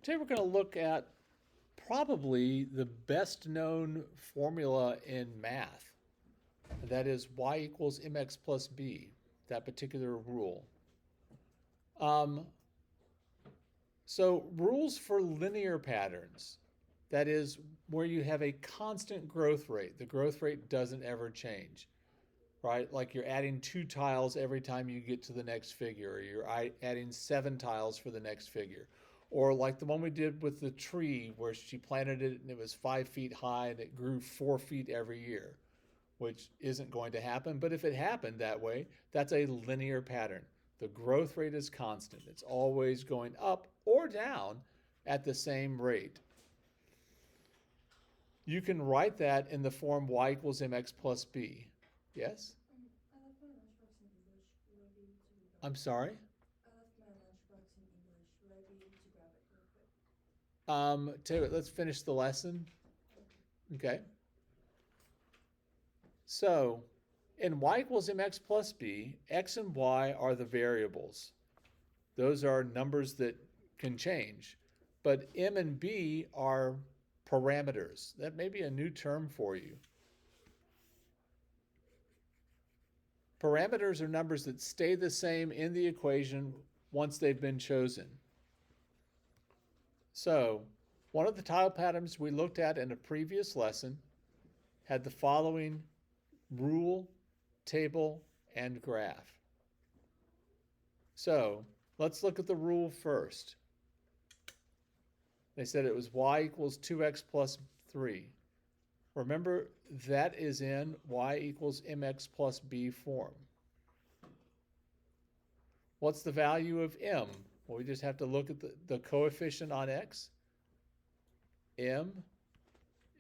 Today we're going to look at probably the best known formula in math. That is y equals mx plus b, that particular rule. Um, so rules for linear patterns, that is where you have a constant growth rate. The growth rate doesn't ever change, right? Like you're adding 2 tiles every time you get to the next figure, or you're adding 7 tiles for the next figure. Or like the one we did with the tree where she planted it and it was 5 feet high and it grew 4 feet every year, which isn't going to happen. But if it happened that way, that's a linear pattern. The growth rate is constant. It's always going up or down at the same rate. You can write that in the form y equals mx plus b. Yes? I left my lunchbox in English. Would I be able to grab I'm it? sorry? I left my lunchbox in English. Would I be able to grab it real quick? Tell you what, let's finish the lesson. Okay. So in y equals mx plus b, x and y are the variables. Those are numbers that can change. But m and b are parameters. That may be a new term for you. Parameters are numbers that stay the same in the equation once they've been chosen. So one of the tile patterns we looked at in a previous lesson had the following rule, table, and graph. So let's look at the rule first. They said it was y equals 2x plus 3. Remember, that is in y equals mx plus b form. What's the value of m? Well, we just have to look at the coefficient on x. M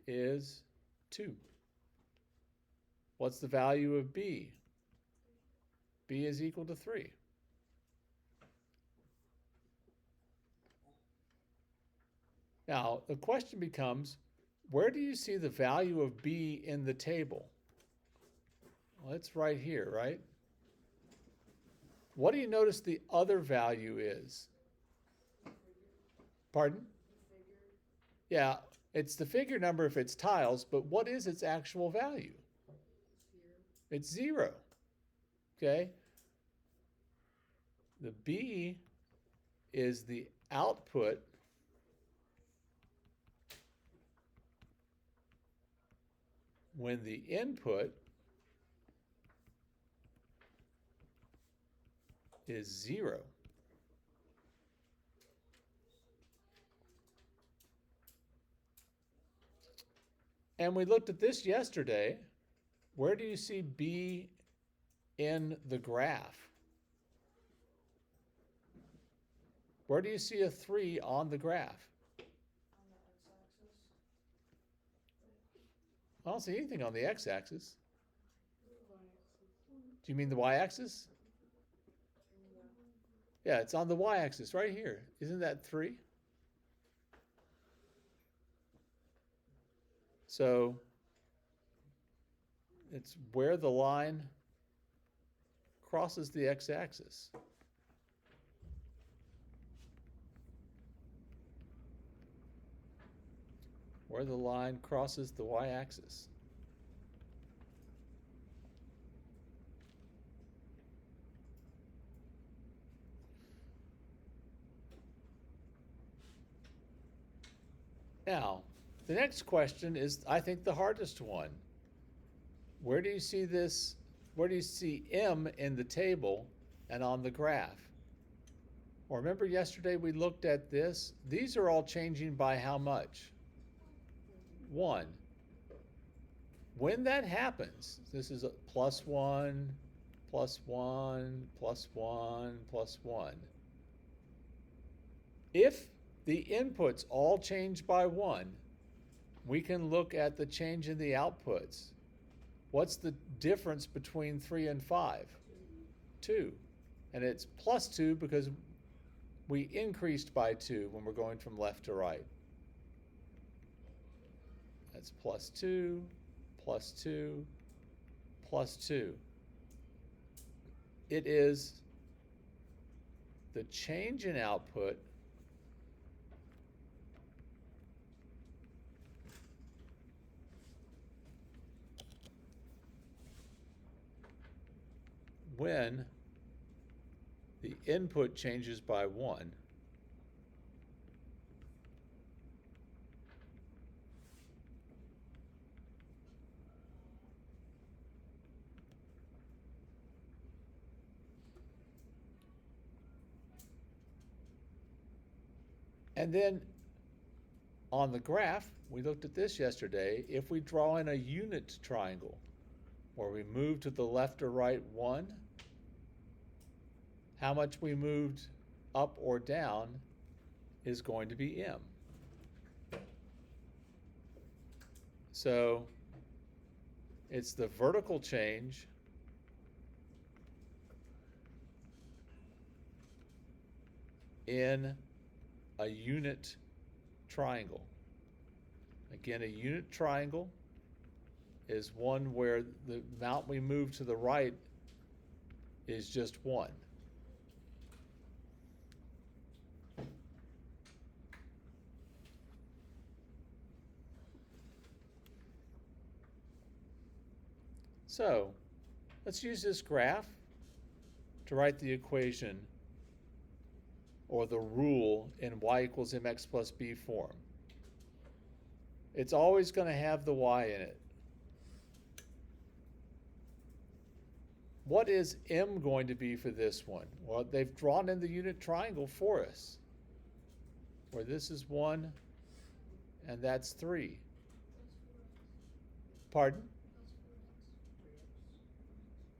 is 2. What's the value of b? B is equal to 3. Now, the question becomes, where do you see the value of b in the table? Well, it's right here, right? What do you notice the other value is? Pardon? Yeah, it's the figure number if it's tiles, but what is its actual value? It's 0. Okay? The b is the output when the input is 0. And we looked at this yesterday. Where do you see b in the graph? Where do you see a 3 on the graph? On the x-axis. I don't see anything on the x-axis. Y-axis. Do you mean the y-axis? Yeah. Yeah, it's on the y-axis right here. Isn't that 3? So it's where the line crosses the x-axis. Where the line crosses the y-axis. Now, the next question is, I think, the hardest one. Where do you see this? Where do you see m in the table and on the graph? Well, remember yesterday we looked at this? These are all changing by how much? 1. When that happens, this is a +1, +1, +1, +1. If the inputs all change by 1, we can look at the change in the outputs. What's the difference between 3 and 5? 2. And it's +2 because we increased by 2 when we're going from left to right. That's +2, +2, +2. It is the change in output when the input changes by 1. And then on the graph, we looked at this yesterday, if we draw in a unit triangle, where we move to the left or right 1, how much we moved up or down is going to be m. So it's the vertical change in a unit triangle. Again, a unit triangle is one where the amount we move to the right is just 1. So let's use this graph to write the equation or the rule in y equals mx plus b form. It's always going to have the y in it. What is m going to be for this one? Well, they've drawn in the unit triangle for us, where this is 1 and that's 3. Pardon?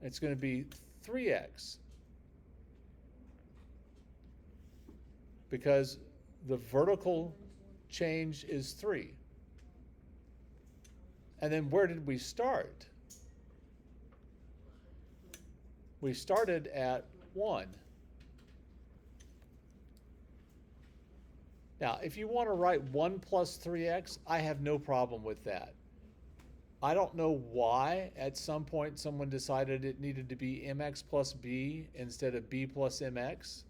It's going to be 3x, because the vertical change is 3. And then where did we start? We started at 1. Now, if you want to write 1 plus 3x, I have no problem with that. I don't know why at some point someone decided it needed to be mx plus b instead of b plus mx.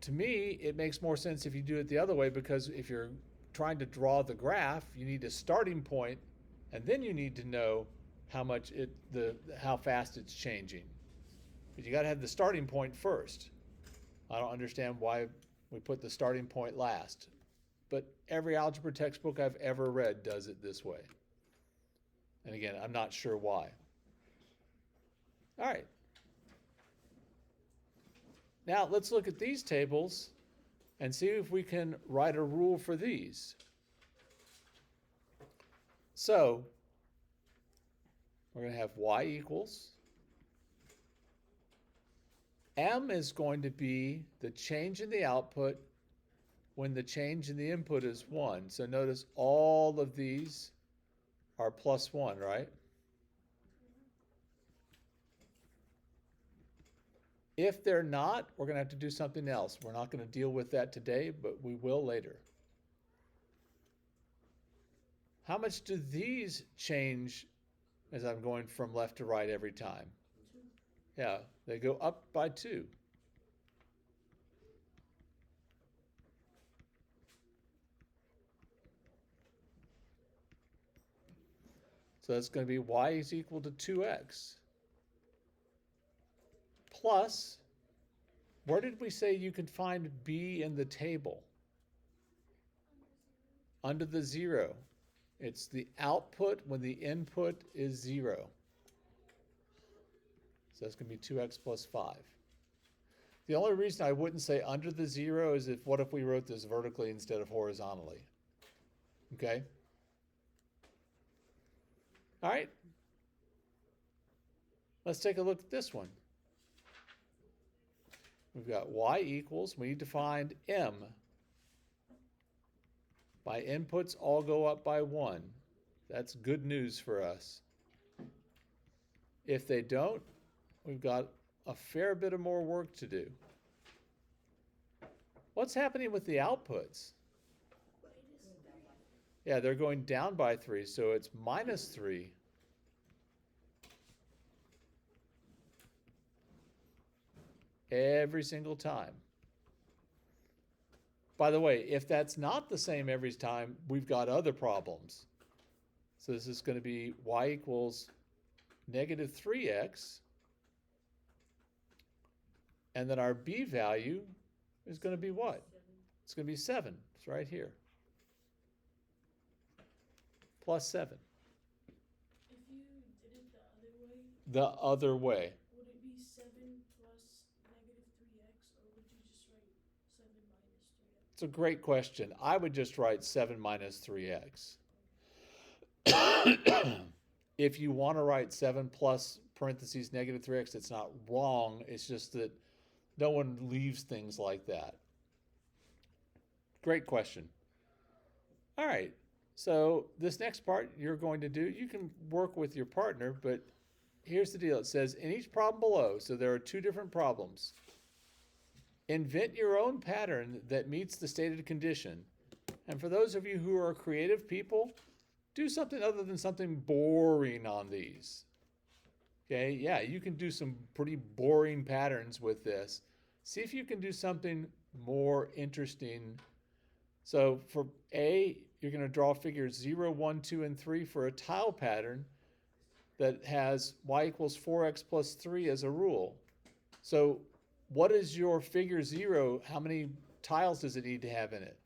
To me, it makes more sense if you do it the other way, because if you're trying to draw the graph, you need a starting point, and then you need to know how fast it's changing. But you got to have the starting point first. I don't understand why we put the starting point last, but every algebra textbook I've ever read does it this way. And again, I'm not sure why. All right. Now let's look at these tables and see if we can write a rule for these. So we're going to have y equals. M is going to be the change in the output when the change in the input is 1. So notice all of these are plus 1, right? If they're not, we're going to have to do something else. We're not going to deal with that today, but we will later. How much do these change as I'm going from left to right every time? 2. Yeah, they go up by 2. So that's going to be y is equal to 2x. Plus, where did we say you could find b in the table? Under the 0. It's the output when the input is 0. So that's going to be 2x plus 5. The only reason I wouldn't say under the 0 is what if we wrote this vertically instead of horizontally? Okay? All right. Let's take a look at this one. We've got y equals, we need to find m. My inputs all go up by 1. That's good news for us. If they don't, we've got a fair bit of more work to do. What's happening with the outputs? Yeah, they're going down by 3, so it's minus 3. Every single time. By the way, if that's not the same every time, we've got other problems. So this is going to be y equals negative 3x And then our B value is going to be what? It's going to be 7. It's right here. Plus 7. If you did it the other way, The other way. would it be 7 plus negative 3x, or would you just write 7 minus 3x? It's a great question. I would just write 7 minus 3x. If you want to write 7 plus parentheses negative 3x, it's not wrong. It's just that no one leaves things like that. Great question. All right. So this next part you're going to do, you can work with your partner, but here's the deal. It says in each problem below, so there are 2 different problems. Invent your own pattern that meets the stated condition. And for those of you who are creative people, do something other than something boring on these. Okay, yeah, you can do some pretty boring patterns with this. See if you can do something more interesting. So for A, you're going to draw figures 0, 1, 2, and 3 for a tile pattern that has y equals 4x plus 3 as a rule. So what is your figure 0? How many tiles does it need to have in it?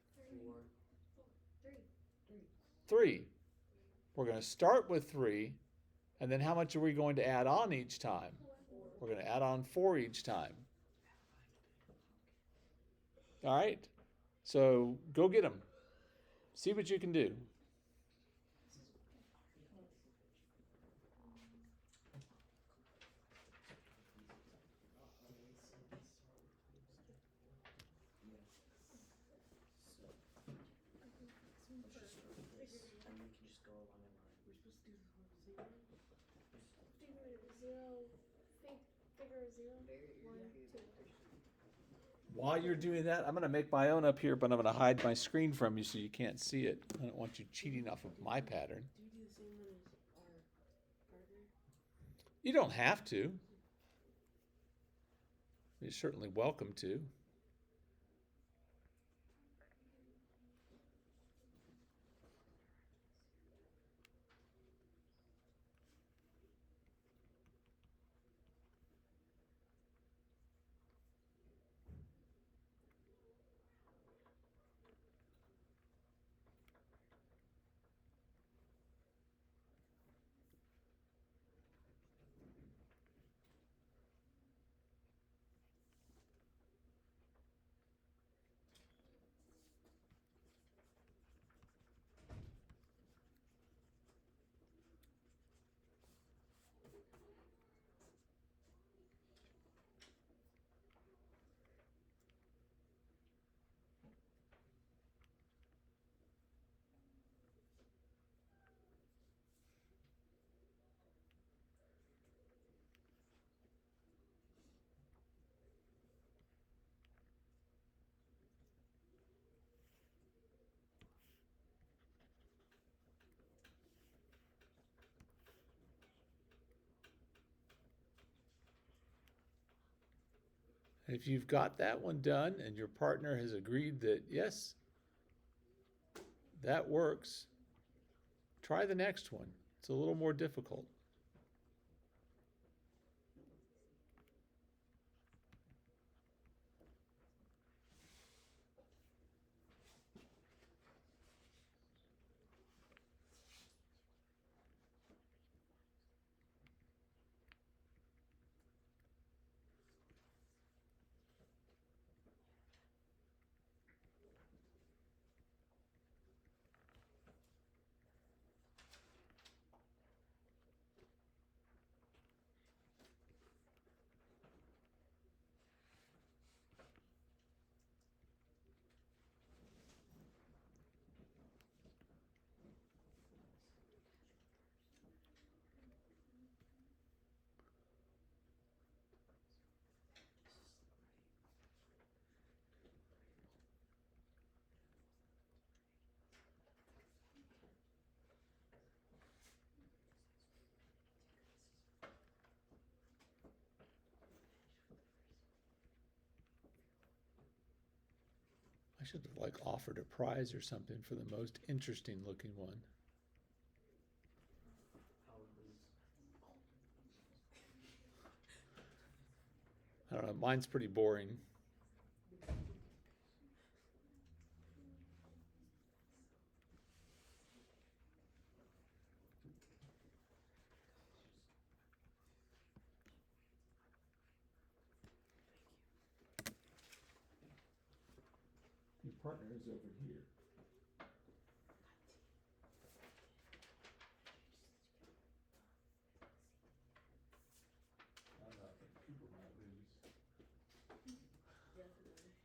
3. We're going to start with 3, and then how much are we going to add on each time? We're going to add on 4 each time. All right? So go get them. See what you can do. While you're doing that, I'm going to make my own up here, but I'm going to hide my screen from you so you can't see it. I don't want you cheating off of my pattern. Do you do the same one as our partner? You don't have to. You're certainly welcome to. If you've got that one done and your partner has agreed that, yes, that works, try the next one. It's a little more difficult. I should have offered a prize or something for the most interesting looking one. I don't know, mine's pretty boring. Your partner is over here. I think Cooper might lose.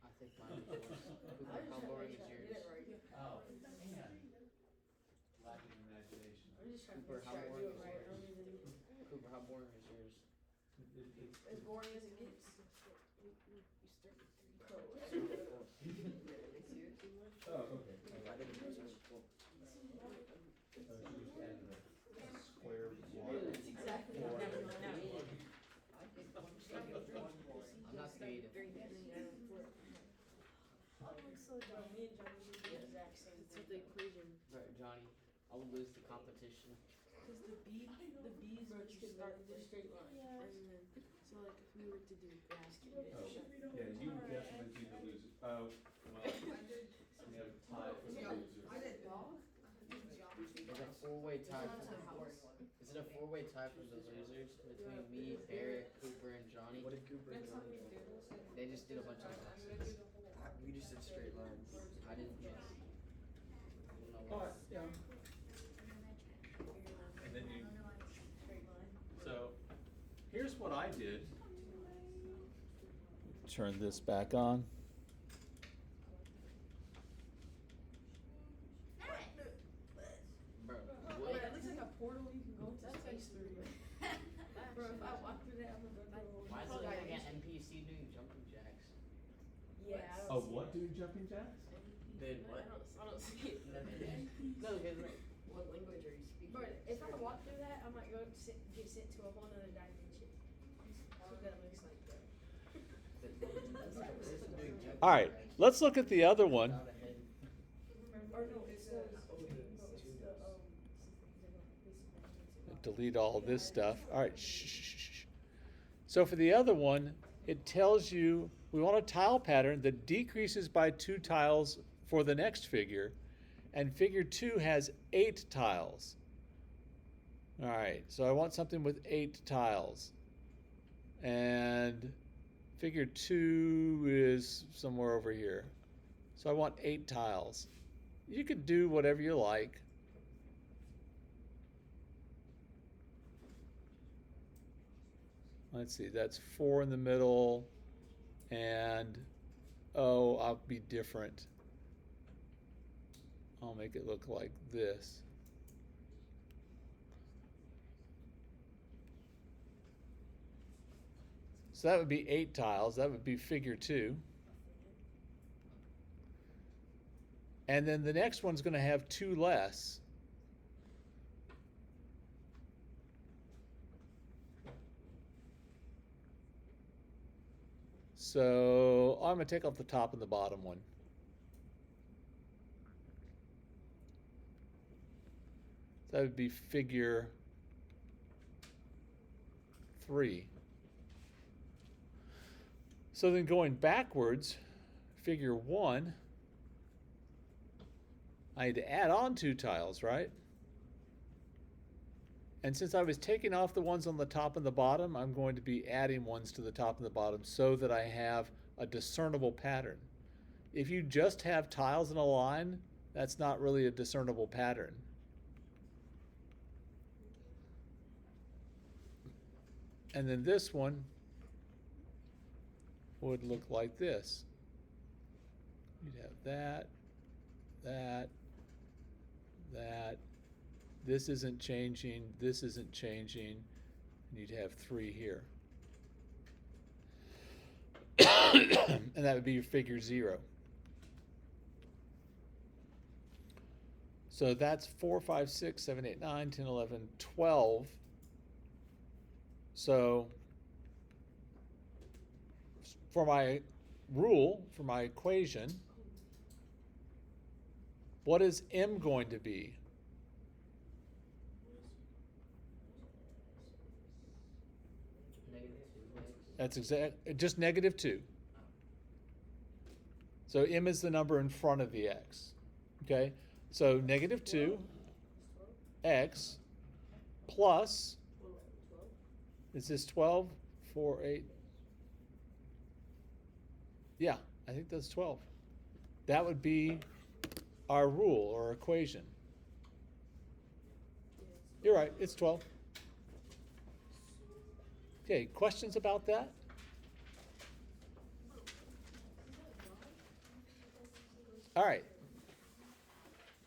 I think mine was yours. Cooper, how boring is yours? Oh, man. Lacking imagination. Cooper, how boring is yours? Cooper, how boring is yours? As boring as it gets. Oh, okay. I didn't know yours was full. She just added a square block. Exactly. Four. I'm not creative. Me and Johnny did the exact same thing. It's the equation. Right, Johnny, I will lose the competition. Because the B is what you start with a straight line. Yeah. And then, so like if we were to do basket, Oh, yeah, you would definitely be the loser. Oh, well, we have a tie for the loser. It's a four-way tie for the Is it a four-way tie for the losers between me, Barrett, Cooper, and Johnny? What did Cooper and Johnny do? They just did a bunch of classes. We just did straight lines. I didn't guess. Alright, yeah. And then you, so, here's what I did. Turn this back on. Bro, Wait, it looks like a portal you can go into space through. Bro, if I walk through that, I'm gonna go through. why is it like an NPC doing jumping jacks? Yeah. Oh, what, doing jumping jacks? Dude, what? I don't see it. No, because like, What language are you speaking? Bro, if I walk through that, I might get sent to a whole nother dimension. That's what that looks like, bro. All right, let's look at the other one. Or no, it's the Delete all this stuff. All right, shh, shh, shh, shh. So for the other one, it tells you we want a tile pattern that decreases by 2 tiles for the next figure, and figure 2 has 8 tiles. All right, so I want something with 8 tiles, and figure 2 is somewhere over here. So I want 8 tiles. You could do whatever you like. Let's see, that's 4 in the middle, and oh, I'll be different. I'll make it look like this. So that would be 8 tiles. That would be figure 2. And then the next one's going to have 2 less. So I'm going to take off the top and the bottom one. That would be figure 3. So then going backwards, figure 1, I had to add on 2 tiles, right? And since I was taking off the ones on the top and the bottom, I'm going to be adding ones to the top and the bottom so that I have a discernible pattern. If you just have tiles in a line, that's not really a discernible pattern. And then this one would look like this. You'd have that, that, that. This isn't changing, this isn't changing, and you'd have 3 here. And that would be your figure 0. So that's 4, 5, 6, 7, 8, 9, 10, 11, 12. So for my rule, for my equation, what is M going to be? -2x. That's just negative 2. So m is the number in front of the x. Okay? So negative 2 x plus, is this 12? 4, 8. Yeah, I think that's 12. That would be our rule or equation. You're right, it's 12. Okay, questions about that? All right.